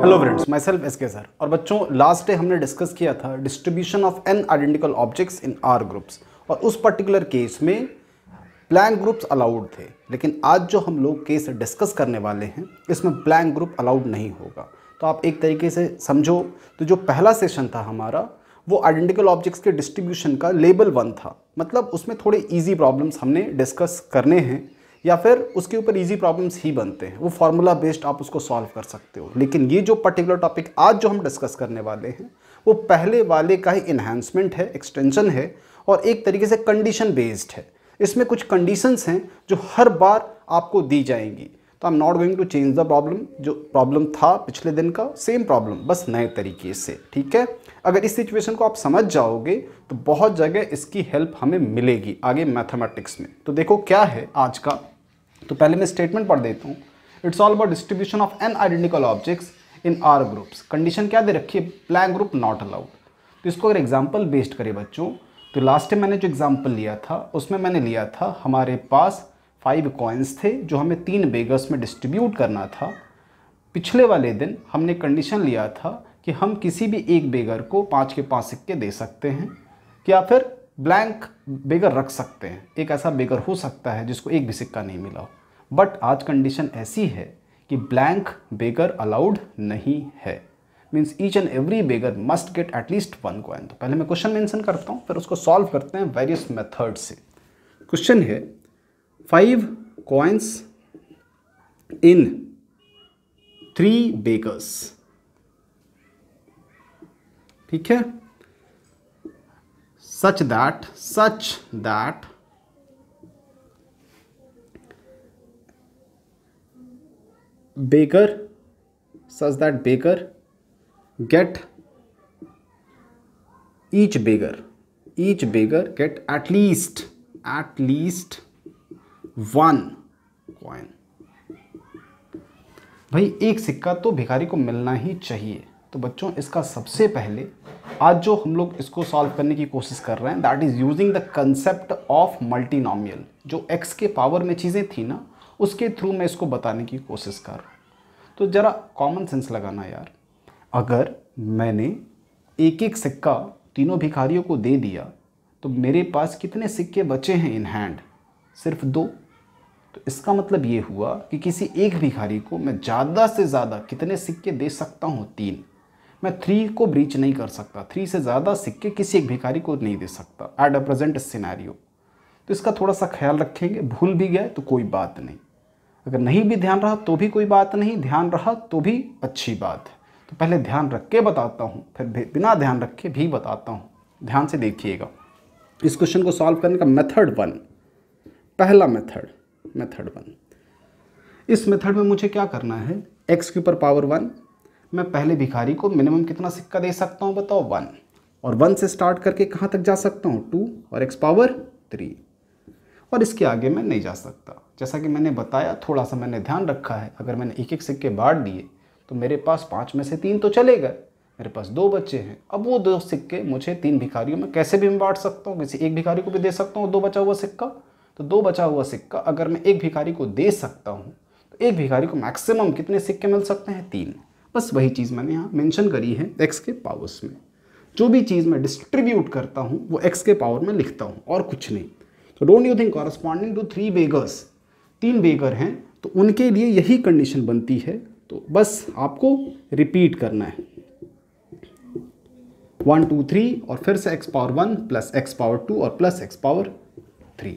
Hello friends, myself S K sir. और बच्चों, last day हमने डिस्कस किया था distribution of n identical objects in r groups, और उस पर्टिकुलर केस में ब्लैंक ग्रुप्स अलाउड थे। लेकिन आज जो हम लोग केस डिस्कस करने वाले हैं इसमें ब्लैंक ग्रुप अलाउड नहीं होगा। तो आप एक तरीके से समझो तो जो पहला सेशन था हमारा वो आइडेंटिकल ऑब्जेक्ट्स के डिस्ट्रीब्यूशन का लेवल 1 था। मतलब उसमें थोड़े इजी प्रॉब्लम्स हमने डिस्कस करने हैं या फिर उसके ऊपर इजी प्रॉब्लम्स ही बनते हैं, वो फार्मूला बेस्ड आप उसको सॉल्व कर सकते हो। लेकिन ये जो पर्टिकुलर टॉपिक आज जो हम डिस्कस करने वाले हैं वो पहले वाले का ही इन्हांसमेंट है, एक्सटेंशन है और एक तरीके से कंडीशन बेस्ड है। इसमें कुछ कंडीशंस हैं जो हर बार आपको दी जाएंगी। तो I am not going to change the problem, जो प्रॉब्लम था पिछले दिन का सेम प्रॉब्लम, बस नए तरीके से। ठीक है, अगर इस सिचुएशन को आप समझ जाओगे तो बहुत जगह इसकी हेल्प हमें मिलेगी आगे मैथमेटिक्स में। तो देखो क्या है आज का, तो पहले मैं स्टेटमेंट पढ़ देता हूँ। It's all about distribution of n identical objects in r groups. Condition क्या दे रखी है? Blank group not allowed. तो इसको अगर एग्जाम्पल बेस्ड करें बच्चों, तो लास्ट टाइम मैंने जो एग्जाम्पल लिया था उसमें मैंने लिया था हमारे पास 5 कॉइन्स थे जो हमें 3 बेगर्स में डिस्ट्रीब्यूट करना था। पिछले वाले दिन हमने कंडीशन लिया था कि हम किसी भी एक बेगर को 5 के 5 सिक्के दे सकते हैं या फिर ब्लैंक बेगर रख सकते हैं। एक ऐसा बेगर हो सकता है जिसको एक भी सिक्का नहीं मिला हो। बट आज कंडीशन ऐसी है कि ब्लैंक बेगर अलाउड नहीं है। Means each and every beggar must get at least 1 coin. तो पहले मैं क्वेश्चन मेंशन करता हूँ, फिर उसको सॉल्व करते हैं वेरियस मेथड से। क्वेश्चन है 5 कॉइन्स इन 3 बेगर्स। ठीक है, such that baker get each beggar get at least 1 coin। भाई एक सिक्का तो भिखारी को मिलना ही चाहिए। तो बच्चों इसका सबसे पहले आज जो हम लोग इसको सॉल्व करने की कोशिश कर रहे हैं that is using the concept of multinomial. जो x के पावर में चीज़ें थी ना उसके थ्रू मैं इसको बताने की कोशिश कर रहा हूँ। तो ज़रा कॉमन सेंस लगाना यार। अगर मैंने एक एक सिक्का तीनों भिखारियों को दे दिया तो मेरे पास कितने सिक्के बचे हैं इन हैंड? सिर्फ 2। तो इसका मतलब ये हुआ कि किसी एक भिखारी को मैं ज़्यादा से ज़्यादा कितने सिक्के दे सकता हूँ? 3। मैं 3 को ब्रीच नहीं कर सकता। 3 से ज़्यादा सिक्के किसी एक भिखारी को नहीं दे सकता एट अ प्रेजेंट सिनेरियो। तो इसका थोड़ा सा ख्याल रखेंगे। भूल भी गए तो कोई बात नहीं, अगर नहीं भी ध्यान रहा तो भी कोई बात नहीं, ध्यान रहा तो भी अच्छी बात है। तो पहले ध्यान रख के बताता हूँ, फिर बिना ध्यान रखे भी बताता हूँ। ध्यान से देखिएगा। इस क्वेश्चन को सॉल्व करने का मेथड 1, पहला मेथड 1। इस मेथड में मुझे क्या करना है? x के ऊपर पावर 1। मैं पहले भिखारी को मिनिमम कितना सिक्का दे सकता हूँ बताओ? 1। और 1 से स्टार्ट करके कहाँ तक जा सकता हूँ? 2 और x पावर 3। और इसके आगे मैं नहीं जा सकता। जैसा कि मैंने बताया, थोड़ा सा मैंने ध्यान रखा है। अगर मैंने एक एक सिक्के बांट दिए तो मेरे पास 5 में से 3 तो चले गए, मेरे पास 2 बचे हैं। अब वो 2 सिक्के मुझे 3 भिखारियों में कैसे भी मैं बांट सकता हूँ। किसी एक भिखारी को भी दे सकता हूँ 2 बचा हुआ सिक्का। तो 2 बचा हुआ सिक्का अगर मैं एक भिखारी को दे सकता हूँ तो एक भिखारी को मैक्सिमम कितने सिक्के मिल सकते हैं? 3। बस वही चीज़ मैंने यहाँ मेंशन करी है x के पावर्स में। जो भी चीज़ मैं डिस्ट्रीब्यूट करता हूँ वो x के पावर में लिखता हूँ और कुछ नहीं। तो don't you think corresponding to 3 beggars, 3 beggar हैं तो उनके लिए यही कंडीशन बनती है। तो बस आपको रिपीट करना है 1 2 3 और फिर से x power 1 plus x power 2 और प्लस x पावर 3।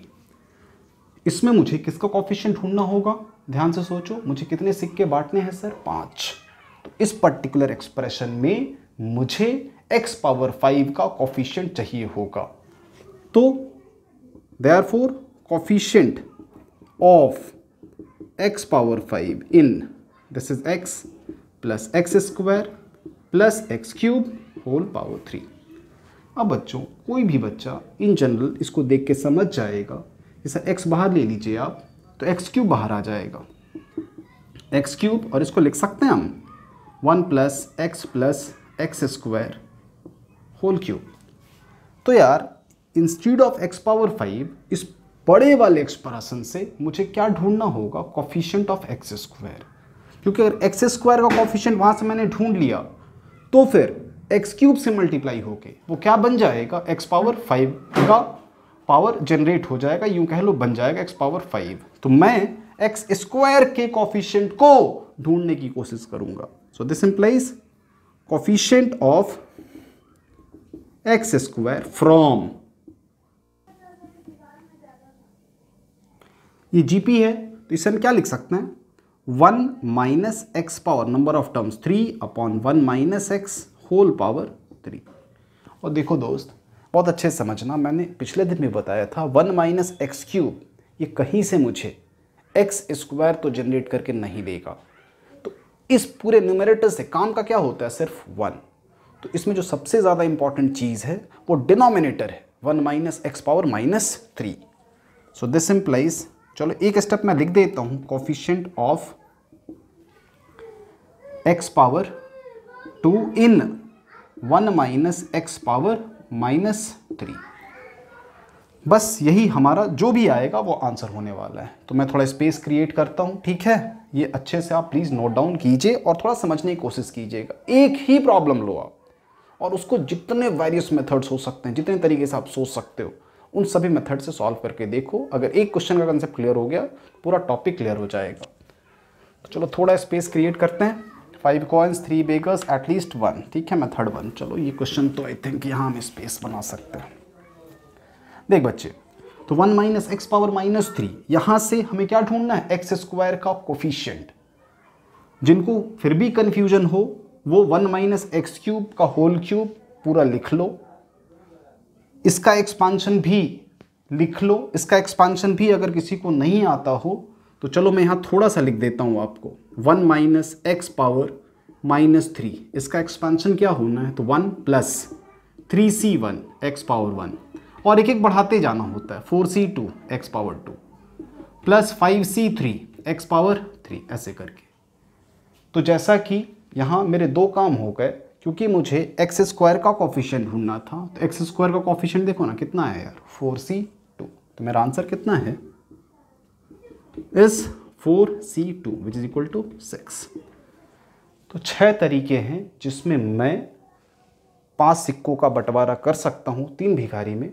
इसमें मुझे किसका कॉफिशिएंट ढूंढना होगा? ध्यान से सोचो, मुझे कितने सिक्के बांटने हैं सर? 5। तो इस पर्टिकुलर एक्सप्रेशन में मुझे x पावर 5 का कॉफिशिएंट चाहिए होगा। तो therefore coefficient of x power 5 in this is x plus x square plus x cube whole power 3। अब बच्चों कोई भी बच्चा इन जनरल इसको देख के समझ जाएगा। जैसा x बाहर ले लीजिए आप तो x क्यूब बाहर आ जाएगा, x क्यूब, और इसको लिख सकते हैं हम 1 plus x square whole cube. तो यार इंस्टीड ऑफ x पावर 5 इस बड़े वाले एक्सप्रेशन से मुझे क्या ढूंढना होगा? Coefficient of x square. क्योंकि अगर एक्स स्क्वायर का कोफिशिएंट वहाँ से मैंने ढूंढ लिया तो फिर एक्स क्यूब से मल्टीप्लाई होके वो क्या बन जाएगा, एक्स पावर 5 का पावर जनरेट हो जाएगा, यूं कह लो बन जाएगा एक्स पावर 5। तो मैं एक्स स्क्वायर के कोफिशिएंट को ढूंढने की कोशिश करूंगा। So this implies coefficient of x square from, ये जीपी है तो इसे हम क्या लिख सकते हैं, 1 minus x power number of terms 3 upon 1 minus x whole power 3। और देखो दोस्त, बहुत अच्छे से समझना, मैंने पिछले दिन भी बताया था 1 माइनस एक्स क्यूब ये कहीं से मुझे एक्स स्क्वायर तो जनरेट करके नहीं देगा। तो इस पूरे न्यूमरेटर से काम का क्या होता है, सिर्फ 1। तो इसमें जो सबसे ज़्यादा इंपॉर्टेंट चीज़ है वो डिनोमिनेटर है, 1 minus x power minus 3। So this implies, चलो एक स्टेप मैं लिख देता हूँ, coefficient of x power 2 in 1 minus x power minus 3। बस यही हमारा जो भी आएगा वो आंसर होने वाला है। तो मैं थोड़ा स्पेस क्रिएट करता हूँ, ठीक है। ये अच्छे से आप प्लीज़ नोट डाउन कीजिए और थोड़ा समझने की कोशिश कीजिएगा। एक ही प्रॉब्लम लो आप और उसको जितने वेरियस मेथड्स हो सकते हैं, जितने तरीके से आप सोच सकते हो, उन सभी मेथड से सॉल्व करके देखो। अगर एक क्वेश्चन का कंसेप्ट क्लियर हो गया पूरा टॉपिक क्लियर हो जाएगा। तो चलो थोड़ा स्पेस क्रिएट करते हैं। 5 कॉइन्स 3 बेगर्स एटलीस्ट 1, ठीक है, मेथड 1। चलो ये क्वेश्चन तो आई थिंक यहाँ हम स्पेस बना सकते हैं। देख बच्चे, तो 1 माइनस एक्स पावर माइनस 3, यहाँ से हमें क्या ढूंढना है, एक्स स्क्वायर का कोफिशिएंट। जिनको फिर भी कन्फ्यूजन हो वो 1 माइनस एक्स क्यूब का होल क्यूब पूरा लिख लो, इसका एक्सपांशन भी लिख लो। इसका एक्सपांशन भी अगर किसी को नहीं आता हो तो चलो मैं यहाँ थोड़ा सा लिख देता हूँ आपको, 1 माइनस एक्स पावर माइनस 3, इसका एक्सपांशन क्या होना है, तो 1 प्लस 3c1 एक्स पावर 1, और एक एक बढ़ाते जाना होता है, 4c2 x power 2 plus 5c3 x power 3, ऐसे करके। तो जैसा कि यहाँ मेरे दो काम हो गए, क्योंकि मुझे एक्स स्क्वायर का कोफिशिएंट ढूंढना था। तो एक्स स्क्वायर का कोफिशिएंट देखो ना कितना है यार, 4c2। तो मेरा आंसर कितना है, इस 4c2 which is equal to 6। तो 6 तरीके हैं जिसमें मैं 5 सिक्कों का बंटवारा कर सकता हूँ 3 भिखारी में,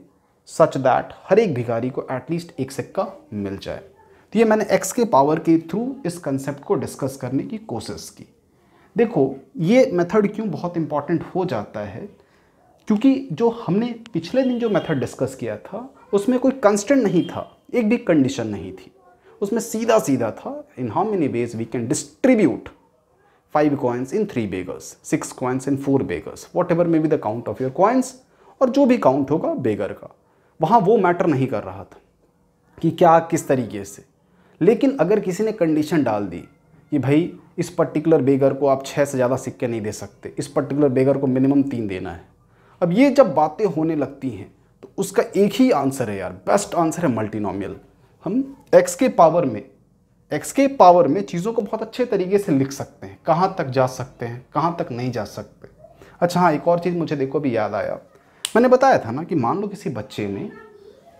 सच दैट हर एक भिखारी को एटलीस्ट एक सिक्का मिल जाए। तो ये मैंने एक्स के पावर के थ्रू इस कंसेप्ट को डिस्कस करने की कोशिश की। देखो ये मेथड क्यों बहुत इंपॉर्टेंट हो जाता है, क्योंकि जो हमने पिछले दिन जो मेथड डिस्कस किया था उसमें कोई कंस्टेंट नहीं था, एक भी कंडीशन नहीं थी, उसमें सीधा सीधा था in how many ways we can distribute 5 coins in 3 beggars, 6 coins in 4 beggars, whatever may be the count of your coins, और जो भी काउंट होगा बेगर का, वहाँ वो मैटर नहीं कर रहा था कि क्या किस तरीके से। लेकिन अगर किसी ने कंडीशन डाल दी कि भाई इस पर्टिकुलर बेगर को आप 6 से ज़्यादा सिक्के नहीं दे सकते, इस पर्टिकुलर बेगर को मिनिमम 3 देना है, अब ये जब बातें होने लगती हैं तो उसका एक ही आंसर है यार, बेस्ट आंसर है मल्टीनोमियल। हम एक्स के पावर में चीज़ों को बहुत अच्छे तरीके से लिख सकते हैं, कहाँ तक जा सकते हैं, कहाँ तक नहीं जा सकते। अच्छा हाँ, एक और चीज़ मुझे देखो भी याद आया, मैंने बताया था ना कि मान लो किसी बच्चे ने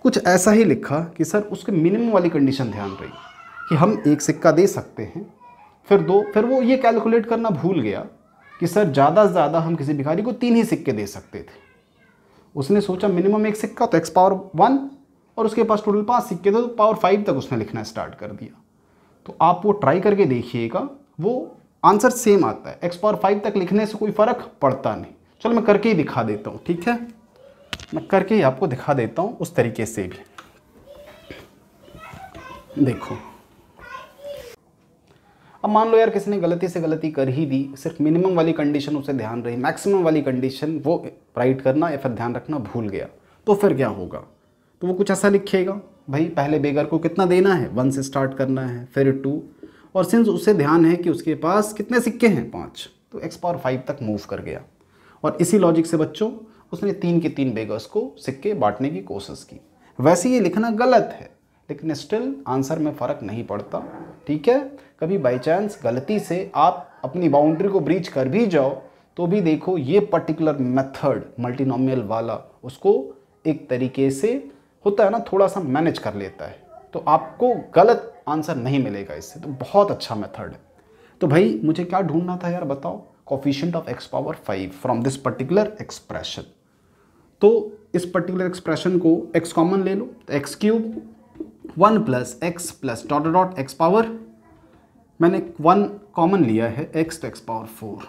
कुछ ऐसा ही लिखा कि सर उसके मिनिमम वाली कंडीशन ध्यान रही कि हम एक सिक्का दे सकते हैं, फिर 2, फिर वो ये कैलकुलेट करना भूल गया कि सर ज़्यादा से ज़्यादा हम किसी भिखारी को 3 ही सिक्के दे सकते थे। उसने सोचा मिनिमम एक सिक्का तो एक्स पावर 1, और उसके पास टोटल 5 सिक्के थे, तो पावर 5 तक उसने लिखना स्टार्ट कर दिया। तो आप वो ट्राई करके देखिएगा, वो आंसर सेम आता है, एक्स पावर 5 तक लिखने से कोई फ़र्क पड़ता नहीं। चलो मैं करके ही दिखा देता हूँ, ठीक है, मैं करके ही आपको दिखा देता हूँ उस तरीके से भी। देखो अब मान लो यार किसी ने गलती से गलती कर ही दी, सिर्फ मिनिमम वाली कंडीशन उसे ध्यान रही, मैक्सिमम वाली कंडीशन वो राइट करना या फिर ध्यान रखना भूल गया, तो फिर क्या होगा, तो वो कुछ ऐसा लिखेगा, भाई पहले बेगर को कितना देना है, 1 से स्टार्ट करना है, फिर 2, और सिंस उसे ध्यान है कि उसके पास कितने सिक्के हैं, 5, तो एक्स पावर 5 तक मूव कर गया। और इसी लॉजिक से बच्चों उसने 3 के 3 बेगर्स को सिक्के बांटने की कोशिश की। वैसे ये लिखना गलत है, लेकिन स्टिल आंसर में फ़र्क नहीं पड़ता, ठीक है। कभी बाई चांस गलती से आप अपनी बाउंड्री को ब्रीच कर भी जाओ तो भी देखो ये पर्टिकुलर मेथड मल्टीनोमियल वाला उसको एक तरीके से होता है ना, थोड़ा सा मैनेज कर लेता है, तो आपको गलत आंसर नहीं मिलेगा इससे। तो बहुत अच्छा मेथड है। तो भाई मुझे क्या ढूंढना था यार, बताओ, coefficient of x power 5 from this particular expression. तो इस पर्टिकुलर एक्सप्रेशन को x कॉमन ले लो, तो x cube 1 plus x plus dot dot x power, मैंने 1 कॉमन लिया है x तो x पावर 4,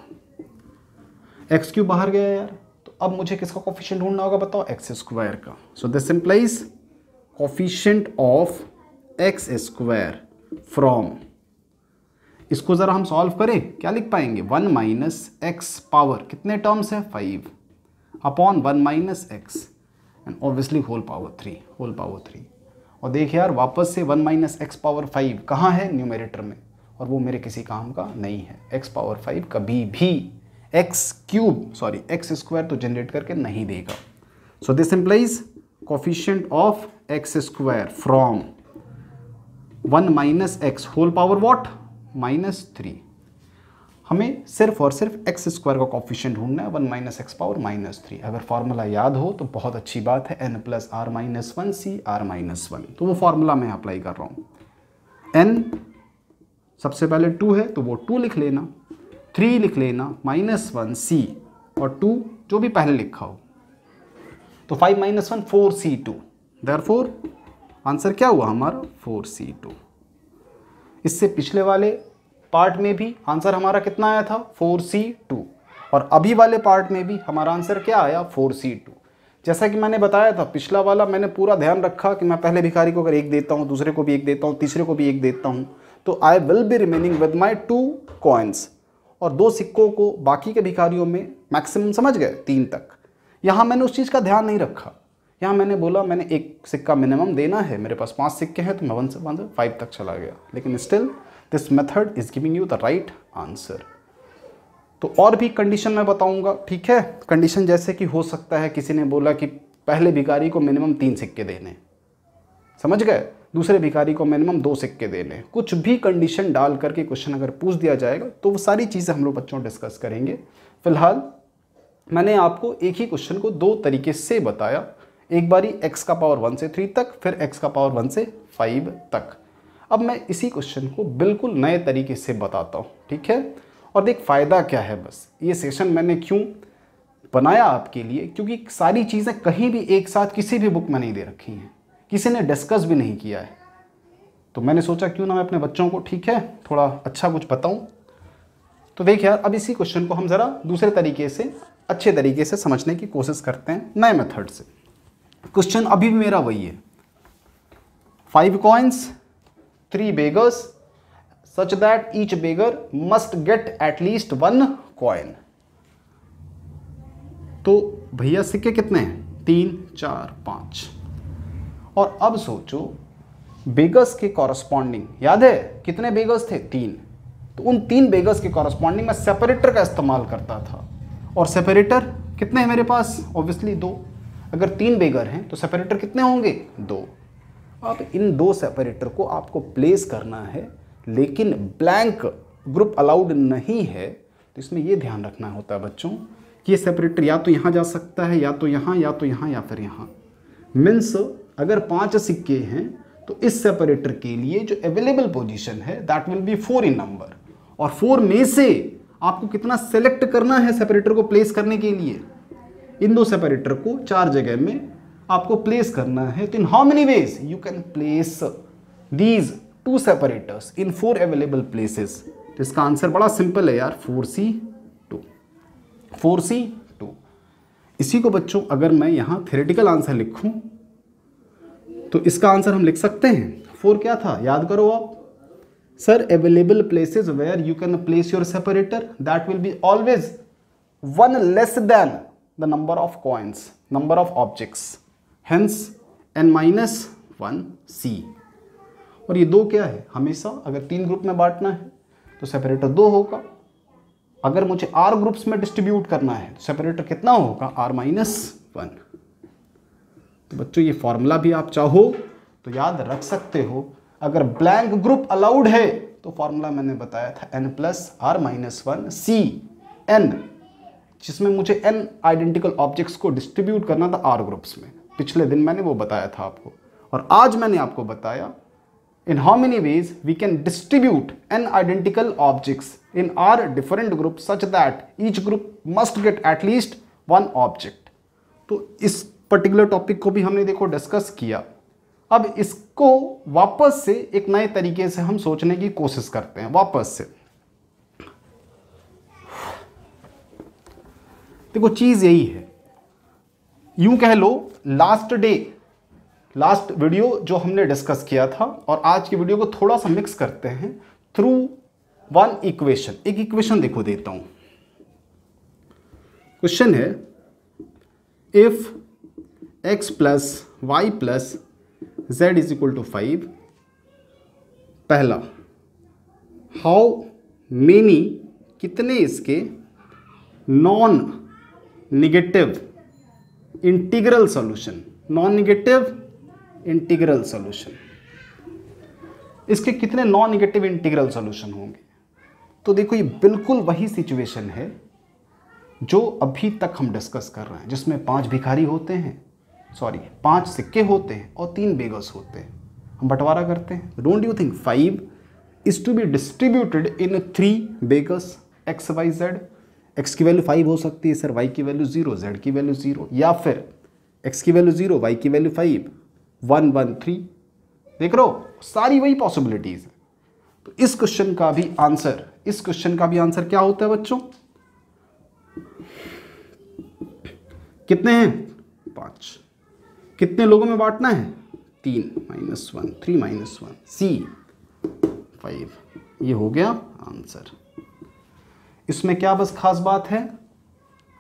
एक्स क्यूब बाहर गया यार। तो अब मुझे किसका कोफिशिएंट ढूंढना होगा बताओ, एक्स स्क्वायर का। So this implies coefficient of x square from, इसको ज़रा हम सॉल्व करें, क्या लिख पाएंगे, 1 माइनस एक्स पावर कितने टर्म्स है 5 upon 1 minus x and obviously whole power 3। और देख यार वापस से 1 माइनस एक्स पावर 5 कहाँ है, न्यूमरेटर में, और वो मेरे किसी काम का नहीं है। एक्स पावर 5 कभी भी एक्स स्क्वायर तो जनरेट करके नहीं देगा। So this implies coefficient of x square from 1 minus x whole power what, -3। हमें सिर्फ और सिर्फ एक्स स्क्वायर का कोफिशिएंट ढूंढना है, 1 माइनस एक्स पावर -3। अगर फार्मूला याद हो तो बहुत अच्छी बात है, n plus r minus 1 C r minus 1, तो वो फार्मूला मैं अप्लाई कर रहा हूँ। n सबसे पहले 2 है तो वो 2 लिख लेना, 3 लिख लेना, -1 c और 2 जो भी पहले लिखा हो, तो 5 माइनस 1 4c2, देयरफॉर आंसर क्या हुआ हमारा 4c2। इससे पिछले वाले पार्ट में भी आंसर हमारा कितना आया था 4c2, और अभी वाले पार्ट में भी हमारा आंसर क्या आया 4c2। जैसा कि मैंने बताया था, पिछला वाला मैंने पूरा ध्यान रखा कि मैं पहले भिखारी को अगर 1 देता हूँ, दूसरे को भी 1 देता हूँ, तीसरे को भी 1 देता हूँ, तो I will be remaining with my 2 coins, और 2 सिक्कों को बाकी के भिखारियों में मैक्सिमम समझ गए 3 तक। यहाँ मैंने उस चीज़ का ध्यान नहीं रखा, यहाँ मैंने बोला मैंने 1 सिक्का मिनिमम देना है, मेरे पास 5 सिक्के हैं तो मैं 1 से 5 तक चला गया, लेकिन still this method is giving you the right answer. तो और भी कंडीशन मैं बताऊंगा, ठीक है। कंडीशन जैसे कि हो सकता है किसी ने बोला कि पहले भिखारी को मिनिमम 3 सिक्के देने, समझ गए, दूसरे भिखारी को मिनिमम 2 सिक्के देने, कुछ भी कंडीशन डाल करके क्वेश्चन अगर पूछ दिया जाएगा तो वो सारी चीज़ें हम लोग बच्चों डिस्कस करेंगे। फिलहाल मैंने आपको एक ही क्वेश्चन को 2 तरीके से बताया, एक बारी x का पावर 1 से 3 तक, फिर x का पावर 1 से 5 तक। अब मैं इसी क्वेश्चन को बिल्कुल नए तरीके से बताता हूँ, ठीक है। और देख फ़ायदा क्या है, बस ये सेशन मैंने क्यों बनाया आपके लिए, क्योंकि सारी चीज़ें कहीं भी एक साथ किसी भी बुक में नहीं दे रखी हैं, किसी ने डिस्कस भी नहीं किया है, तो मैंने सोचा क्यों ना मैं अपने बच्चों को, ठीक है, थोड़ा अच्छा कुछ बताऊँ। तो देख यार, अब इसी क्वेश्चन को हम ज़रा दूसरे तरीके से, अच्छे तरीके से समझने की कोशिश करते हैं, नए मेथड से। क्वेश्चन अभी भी मेरा वही है, 5 coins 3 beggars such that each beggar must get at least 1 coin। तो भैया सिक्के कितने हैं, 3 4 5, और अब सोचो बेगर्स के कॉरस्पॉन्डिंग, याद है कितने बेगर्स थे 3, तो उन 3 बेगर्स के कॉरस्पॉन्डिंग मैं सेपरेटर का इस्तेमाल करता था, और सेपरेटर कितने हैं मेरे पास, ऑब्वियसली 2। अगर 3 बेगर हैं तो सेपरेटर कितने होंगे 2। अब इन 2 सेपरेटर को आपको प्लेस करना है, लेकिन ब्लैंक ग्रुप अलाउड नहीं है, तो इसमें ये ध्यान रखना होता है बच्चों कि ये सेपरेटर या तो यहाँ जा सकता है, या तो यहाँ, या तो यहाँ, या फिर यहाँ। मीन्स अगर 5 सिक्के हैं तो इस सेपरेटर के लिए जो अवेलेबल पोजीशन है that will B 4 in number, और 4 में से आपको कितना सेलेक्ट करना है सेपरेटर को प्लेस करने के लिए, इन 2 सेपरेटर को 4 जगह में आपको प्लेस करना है। तो इन how many ways you can place these 2 separators in 4 available places. तो इसका आंसर बड़ा सिंपल है यार, 4c2। इसी को बच्चों अगर मैं यहाँ थ्योरेटिकल आंसर लिखूं तो इसका आंसर हम लिख सकते हैं, 4 क्या था याद करो आप, sir available places where you can place your separator that will be always 1 less than the number of coins, number of objects, hence n-1c। और ये 2 क्या है, हमेशा अगर 3 ग्रुप में बांटना है तो सेपरेटर 2 होगा, अगर मुझे r ग्रुप्स में डिस्ट्रीब्यूट करना है तो सेपरेटर कितना होगा r-1। तो बच्चों ये फॉर्मूला भी आप चाहो तो याद रख सकते हो। अगर ब्लैंक ग्रुप अलाउड है तो फॉर्मूला मैंने बताया था n+r-1c n, जिसमें मुझे n आइडेंटिकल ऑब्जेक्ट्स को डिस्ट्रीब्यूट करना था r ग्रुप्स में। पिछले दिन मैंने वो बताया था आपको, और आज मैंने आपको बताया in how many ways we can distribute n identical objects in r different groups such that each group must get at least one object। तो इस पर्टिकुलर टॉपिक को भी हमने देखो डिस्कस किया। अब इसको वापस से एक नए तरीके से हम सोचने की कोशिश करते हैं। वापस से देखो चीज यही है, यूं कह लो लास्ट वीडियो जो हमने डिस्कस किया था और आज की वीडियो को थोड़ा सा मिक्स करते हैं थ्रू वन इक्वेशन। एक इक्वेशन देखो देता हूं। क्वेश्चन है if x plus y plus z is equal to 5, पहला हाउ मेनी कितने इसके non negative integral solution, non negative integral solution, इसके कितने नॉन निगेटिव इंटीग्रल सॉल्यूशन होंगे। तो देखो ये बिल्कुल वही सिचुएशन है जो अभी तक हम डिस्कस कर रहे हैं, जिसमें 5 भिखारी होते हैं, 5 सिक्के होते हैं और 3 बेगर्स होते हैं। हम बंटवारा करते हैं। Don't you think 5 is to be distributed in 3 beggars x y z. X की वैल्यू 5 हो सकती है सर, वाई की वैल्यू 0, जेड की वैल्यू 0, या फिर एक्स की वैल्यू 0, वाई की वैल्यू 5, 1 1 3। देख रहे हो सारी वही पॉसिबिलिटीज है। तो इस क्वेश्चन का भी आंसर क्या होता है बच्चों? कितने हैं? 5। कितने लोगों में बांटना है? 3 -1 3 -1 सी 5। ये हो गया आंसर। इसमें क्या बस खास बात है,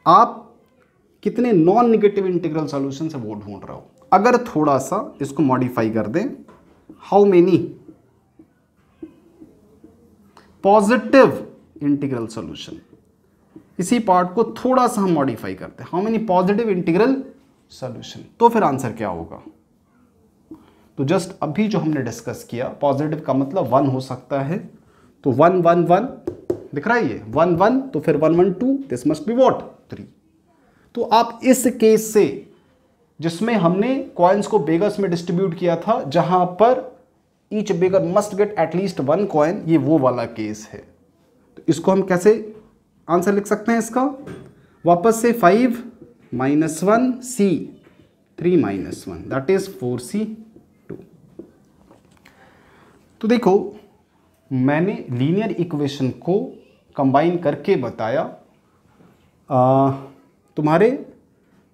आप कितने नॉन निगेटिव इंटीग्रल सॉल्यूशन से वो ढूंढ रहे हो। अगर थोड़ा सा इसको मॉडिफाई कर दें, how many positive integral solution, इसी पार्ट को थोड़ा सा हम मॉडिफाई करते हैं, how many positive integral solution, तो फिर आंसर क्या होगा? तो जस्ट अभी जो हमने डिस्कस किया, पॉजिटिव का मतलब 1 हो सकता है, तो 1 1 1 दिख रहा है ये 1 1, तो फिर 1 1 2, दिस मस्ट बी व्हाट 3। तो आप इस केस से, जिसमें हमने कॉइन्स को बेगर्स में डिस्ट्रीब्यूट किया था, जहां पर ईच बेगर मस्ट गेट एटलीस्ट 1 कॉइन, ये वो वाला केस है। तो इसको हम कैसे आंसर लिख सकते हैं इसका? वापस से 5 -1 C 3 -1 दैट इज 4C 2। तो देखो मैंने लीनियर इक्वेशन को कंबाइन करके बताया तुम्हारे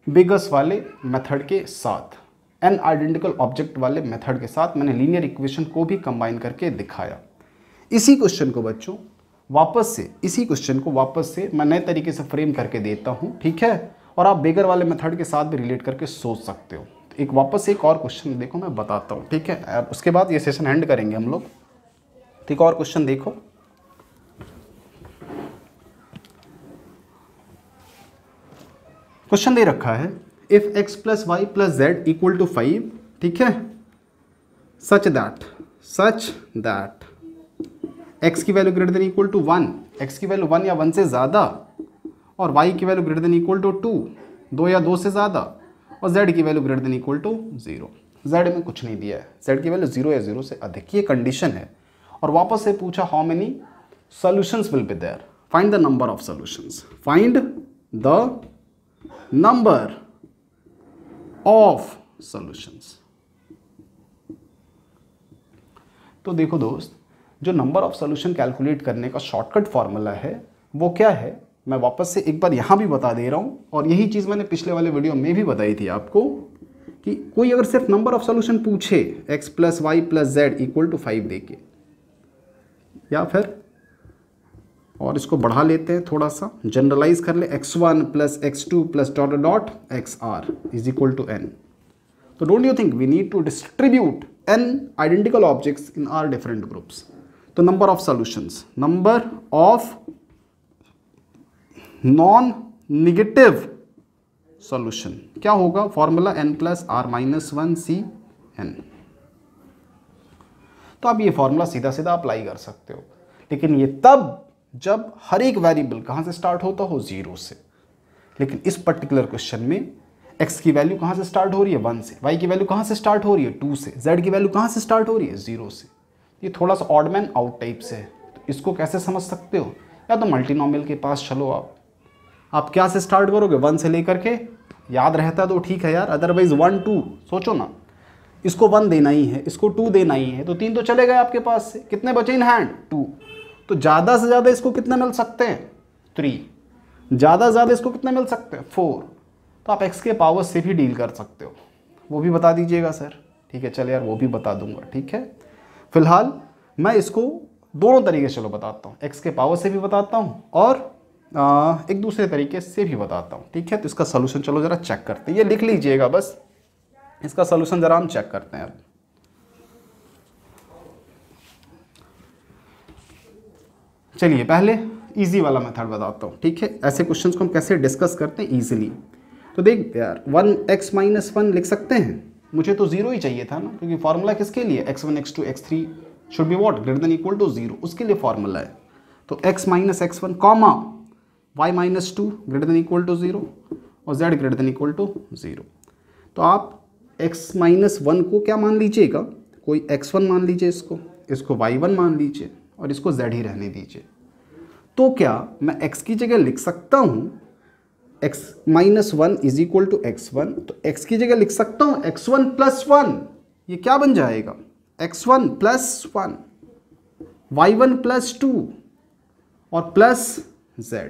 बिगर्स वाले मेथड के साथ, एन आइडेंटिकल ऑब्जेक्ट वाले मेथड के साथ मैंने लीनियर इक्वेशन को भी कंबाइन करके दिखाया। इसी क्वेश्चन को बच्चों वापस से मैं नए तरीके से फ्रेम करके देता हूँ, ठीक है? और आप बेगर वाले मेथड के साथ भी रिलेट करके सोच सकते हो। तो एक वापस से एक और क्वेश्चन देखो, मैं बताता हूँ, ठीक है? अब उसके बाद ये सेशन एंड करेंगे हम लोग। तो एक और क्वेश्चन देखो, क्वेश्चन दे रखा है if x plus y plus z equal to 5, ठीक है, सच दैट x की value greater than equal to 1, x की वैल्यू 1 या 1 से ज़्यादा, और y की value greater than equal to 2 या 2 से ज़्यादा, और z की value greater than equal to 0। z में कुछ नहीं दिया है, z की वैल्यू 0 या 0 से अधिक, ये कंडीशन है। और वापस से पूछा how many solutions will be there, find the number of solutions, find the number of solutions. तो देखो दोस्त, जो नंबर ऑफ सॉल्यूशन कैलकुलेट करने का शॉर्टकट फॉर्मूला है वो क्या है, मैं वापस से एक बार यहां भी बता दे रहा हूं, और यही चीज मैंने पिछले वाले वीडियो में भी बताई थी आपको, कि कोई अगर सिर्फ नंबर ऑफ सॉल्यूशन पूछे x plus y plus z equal to 5 देके, या फिर और इसको बढ़ा लेते हैं, थोड़ा सा जनरलाइज कर ले, x1 plus x2 plus dot dot xr is equal to n। तो don't you think we need to distribute n identical objects in R different groups. तो number of solutions, number of non negative solution क्या होगा? Formula n plus r minus 1 c n। तो आप ये formula सीधा सीधा apply कर सकते हो, लेकिन ये तब जब हर एक वेरिएबल कहां से स्टार्ट होता हो? 0 से। लेकिन इस पर्टिकुलर क्वेश्चन में x की वैल्यू कहां से स्टार्ट हो रही है? 1 से। y की वैल्यू कहां से स्टार्ट हो रही है? 2 से। z की वैल्यू कहां से स्टार्ट हो रही है? 0 से। ये थोड़ा सा ऑड मैन आउट टाइप से है। तो इसको कैसे समझ सकते हो, या तो मल्टीनोमियल के पास चलो आप क्या से स्टार्ट करोगे, 1 से लेकर के, याद रहता है तो ठीक है यार, अदरवाइज 1 2 सोचो ना, इसको 1 देना ही है, इसको 2 देना ही है, तो 3 तो चले गए आपके पास से, कितने बचे इन हैंड 2। तो ज़्यादा से ज़्यादा इसको कितने मिल सकते हैं 3, ज़्यादा से ज़्यादा इसको कितने मिल सकते हैं 4। तो आप x के पावर से भी डील कर सकते हो, वो भी बता दीजिएगा सर। ठीक है चल यार, वो भी बता दूंगा। ठीक है, फिलहाल मैं इसको दोनों तरीके से चलो बताता हूँ, x के पावर से भी बताता हूँ और एक दूसरे तरीके से भी बताता हूँ। ठीक है, तो इसका सोल्यूशन चलो ज़रा चेक करते हैं, ये लिख लीजिएगा बस, इसका सोल्यूशन ज़रा हम चेक करते हैं अब। चलिए पहले इजी वाला मेथड बताता हूँ। ठीक है, ऐसे क्वेश्चंस को हम कैसे डिस्कस करते हैं इजीली। तो देख यार 1x - 1 लिख सकते हैं, मुझे तो 0 ही चाहिए था ना, क्योंकि फार्मूला किसके लिए, x1 x2 x3 should be what greater than equal to 0, उसके लिए फार्मूला है। तो x - x1 comma y - 2 greater than equal to 0 और z greater than equal to 0। तो आप x - 1 को क्या मान लीजिएगा, कोई x1 मान लीजिए, इसको y1 मान लीजिए और इसको z ही रहने दीजिए। तो क्या मैं x की जगह लिख सकता हूँ x - 1 is equal to x1, तो x की जगह लिख सकता हूँ x1 + 1, ये क्या बन जाएगा x1 + 1 y1 + 2 और plus z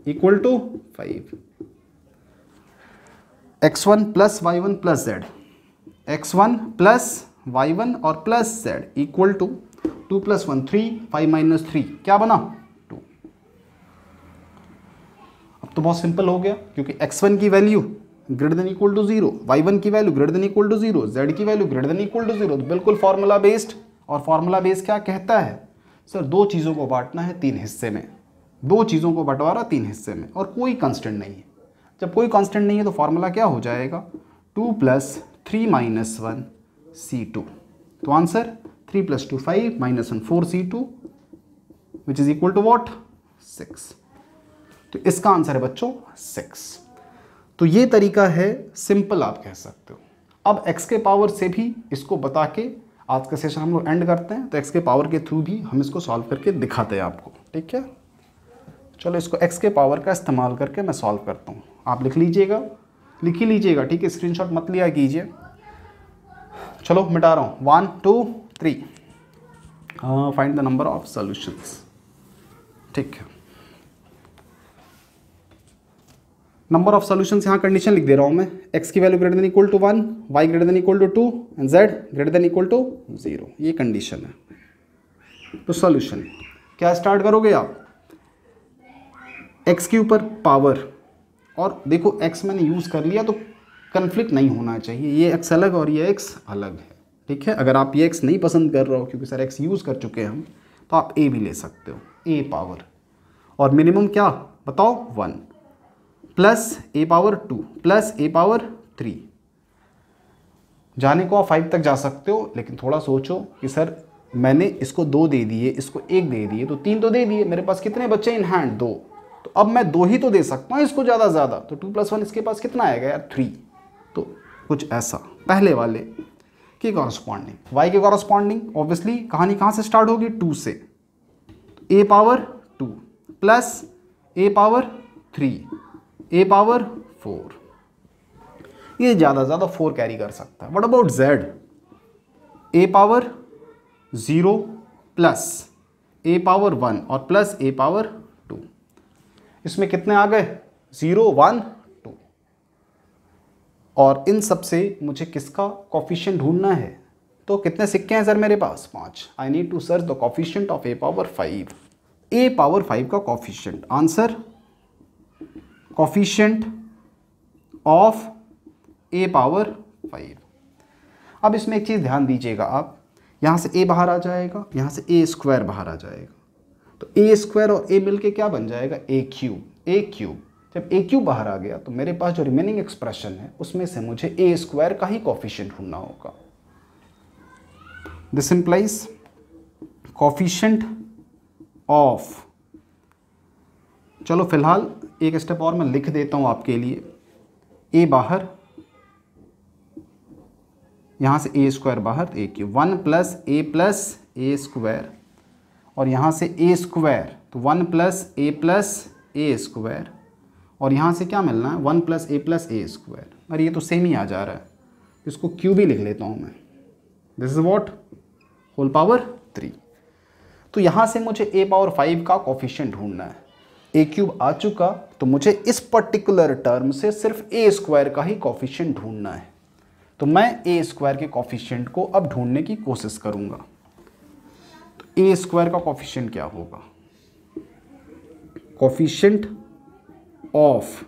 equal to 5। x1 + y1 + z, x1 + y1 और प्लस z इक्वल टू 2 + 1 3, 5 - 3 क्या बना 2। अब तो बहुत सिंपल हो गया, क्योंकि x1 की value greater than equal to 0, y1 की value greater than equal to 0, z की value greater than equal to 0, तो बिल्कुल फार्मूला बेस्ड। और फार्मूला बेस्ड क्या कहता है सर, दो चीज़ों को बांटना है 3 हिस्से में, दो चीज़ों को बंटवारा 3 हिस्से में, और कोई कांस्टेंट नहीं है। जब कोई कांस्टेंट नहीं है तो फार्मूला क्या हो जाएगा 2 + 3 - 1 c2। तो answer 3 + 2 5 - 1 4 c2 which is equal to what 6। तो इसका आंसर है बच्चों 6। तो ये तरीका है, सिंपल आप कह सकते हो। अब x के पावर से भी इसको बता के आज का सेशन हम लोग एंड करते हैं। तो x के पावर के थ्रू भी हम इसको सॉल्व करके दिखाते हैं आपको। ठीक है, चलो इसको x के पावर का इस्तेमाल करके मैं सॉल्व करता हूँ। आप लिख लीजिएगा, लिख ही लीजिएगा। ठीक है, स्क्रीनशॉट मत लिया कीजिए। चलो मिटा रहा हूँ 1 2 3 find the number of solutions. ठीक है, नंबर ऑफ सॉल्यूशंस यहाँ कंडीशन लिख दे रहा हूँ मैं, x की value greater than equal to 1, y greater than equal to 2 and z greater than equal to 0, ये कंडीशन है। तो सॉल्यूशन क्या स्टार्ट करोगे आप, x के ऊपर पावर, और देखो x मैंने यूज़ कर लिया तो कन्फ्लिक्ट नहीं होना चाहिए, ये x अलग और ये x अलग है। ठीक है, अगर आप ये x नहीं पसंद कर रहे हो क्योंकि सर x यूज़ कर चुके हैं हम, तो आप a भी ले सकते हो, a पावर, और मिनिमम क्या बताओ 1 plus a power 2 plus a power 3। जाने को आप 5 तक जा सकते हो, लेकिन थोड़ा सोचो कि सर मैंने इसको 2 दे दिए, इसको 1 दे दिए, तो 3 तो दे दिए, मेरे पास कितने बच्चे इन हैंड 2, तो अब मैं 2 ही तो दे सकता हूँ इसको ज़्यादा से ज़्यादा। तो 2 + 1 इसके पास कितना आएगा यार 3। तो कुछ ऐसा पहले वाले के कॉरस्पॉन्डिंग, y के कॉरस्पॉन्डिंग ऑब्वियसली कहानी कहाँ से स्टार्ट होगी 2 से, a power 2 plus a power 3 a power 4, ये ज़्यादा से ज़्यादा 4 कैरी कर सकता है। What about z, a power 0 plus a power 1 और प्लस a पावर 2, इसमें कितने आ गए 0 1 2, और इन सब से मुझे किसका कॉफिशिएंट ढूंढना है, तो कितने सिक्के हैं सर मेरे पास 5। I need to search the coefficient of a power 5, a power 5 का coefficient, answer coefficient of a power 5। अब इसमें एक चीज़ ध्यान दीजिएगा आप, यहाँ से a बाहर आ जाएगा, यहाँ से a² बाहर आ जाएगा, तो a² और a मिलके क्या बन जाएगा a³। जब a³ बाहर आ गया तो मेरे पास जो रिमेनिंग एक्सप्रेशन है उसमें से मुझे a² का ही कॉफिशिएंट ढूंढना होगा। दिस इम्प्लाइज कॉफिशिएंट ऑफ, चलो फिलहाल एक स्टेप और मैं लिख देता हूँ आपके लिए, a बाहर, यहाँ से a² बाहर, a³ 1 plus a plus A square और यहाँ से ए स्क्वायर, तो 1 प्लस ए स्क्वायर और यहाँ से क्या मिलना है 1 प्लस ए स्क्वायर। अरे ये तो सेम ही आ जा रहा है, इसको क्यूब ही लिख लेता हूँ मैं। This is what, whole power 3। तो यहाँ से मुझे a पावर 5 का कोफिशिएंट ढूंढना है। ए क्यूब आ चुका, तो मुझे इस पर्टिकुलर टर्म से सिर्फ ए स्क्वायर का ही कोफिशिएंट ढूंढना है। तो मैं ए स्क्वायर के कोफिशिएंट को अब ढूंढने की कोशिश करूँगा। तो ए स्क्वायर का कोफिशिएंट क्या होगा, coefficient of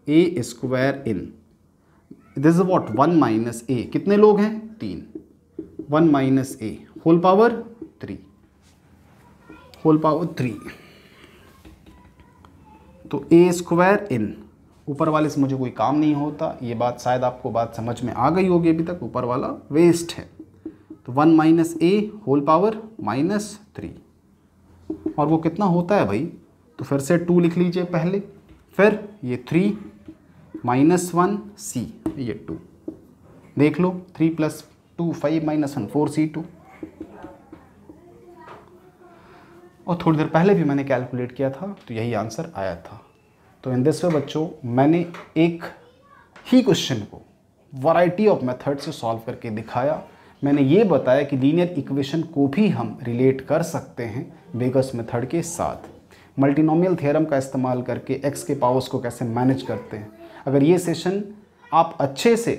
A square in this is what 1 minus A, कितने लोग हैं 3, 1 minus A whole power 3, whole power 3। तो ए स्क्वायर इन, ऊपर वाले से मुझे कोई काम नहीं होता, ये बात शायद आपको बात समझ में आ गई होगी अभी तक, ऊपर वाला वेस्ट है। तो 1 माइनस ए होल पावर -3 और वो कितना होता है भाई, तो फिर से 2 लिख लीजिए पहले, फिर ये 3 -1 सी, ये 2 देख लो, 3 + 2 5 - 1 4 C2। और थोड़ी देर पहले भी मैंने कैलकुलेट किया था तो यही आंसर आया था। तो इन दिस वे बच्चों मैंने एक ही क्वेश्चन को वैरायटी ऑफ मेथड से सॉल्व करके दिखाया। मैंने ये बताया कि लीनियर इक्वेशन को भी हम रिलेट कर सकते हैं वेगस मेथड के साथ। मल्टीनोमियल थ्योरम का इस्तेमाल करके एक्स के पावर्स को कैसे मैनेज करते हैं। अगर ये सेशन आप अच्छे से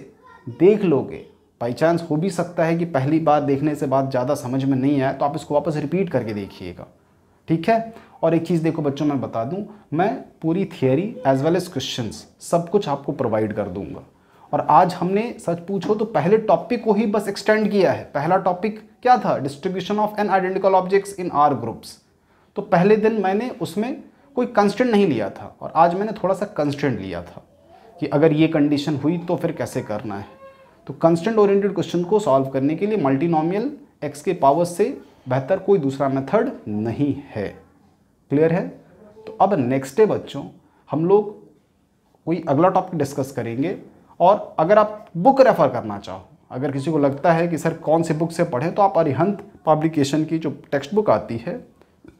देख लोगे, बाई चांस हो भी सकता है कि पहली बार देखने से बात ज़्यादा समझ में नहीं आए, तो आप इसको वापस रिपीट करके देखिएगा, ठीक है। और एक चीज़ देखो बच्चों, मैं बता दूं, मैं पूरी theory as well as questions सब कुछ आपको प्रोवाइड कर दूंगा। और आज हमने सच पूछो तो पहले टॉपिक को ही बस एक्सटेंड किया है। पहला टॉपिक क्या था, distribution of n identical objects in r groups. तो पहले दिन मैंने उसमें कोई कंस्टेंट नहीं लिया था और आज मैंने थोड़ा सा कंस्टेंट लिया था कि अगर ये कंडीशन हुई तो फिर कैसे करना है। तो कंस्टेंट ओरिएंटेड क्वेश्चन को सॉल्व करने के लिए मल्टीनोमियल एक्स के पावर्स से बेहतर कोई दूसरा मेथड नहीं है। क्लियर है। तो अब नेक्स्ट डे बच्चों हम लोग कोई अगला टॉपिक डिस्कस करेंगे। और अगर आप बुक रेफर करना चाहो, अगर किसी को लगता है कि सर कौन सी बुक से पढ़ें, तो आप अरिहंत पब्लिकेशन की जो टेक्स्ट बुक आती है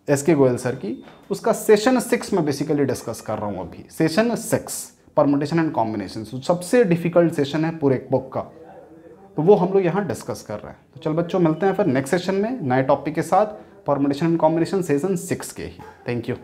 एस.के. गोयल सर की, उसका सेशन 6 में बेसिकली डिस्कस कर रहा हूँ अभी। सेशन 6 परमुटेशन एंड कॉम्बिनेशन, सबसे डिफिकल्ट सेशन है पूरे बुक का, तो वो हम लोग यहाँ डिस्कस कर रहे हैं। तो चल बच्चों मिलते हैं फिर नेक्स्ट सेशन में नए टॉपिक के साथ, परमुटेशन एंड कॉम्बिनेशन सेशन 6 के ही। Thank you.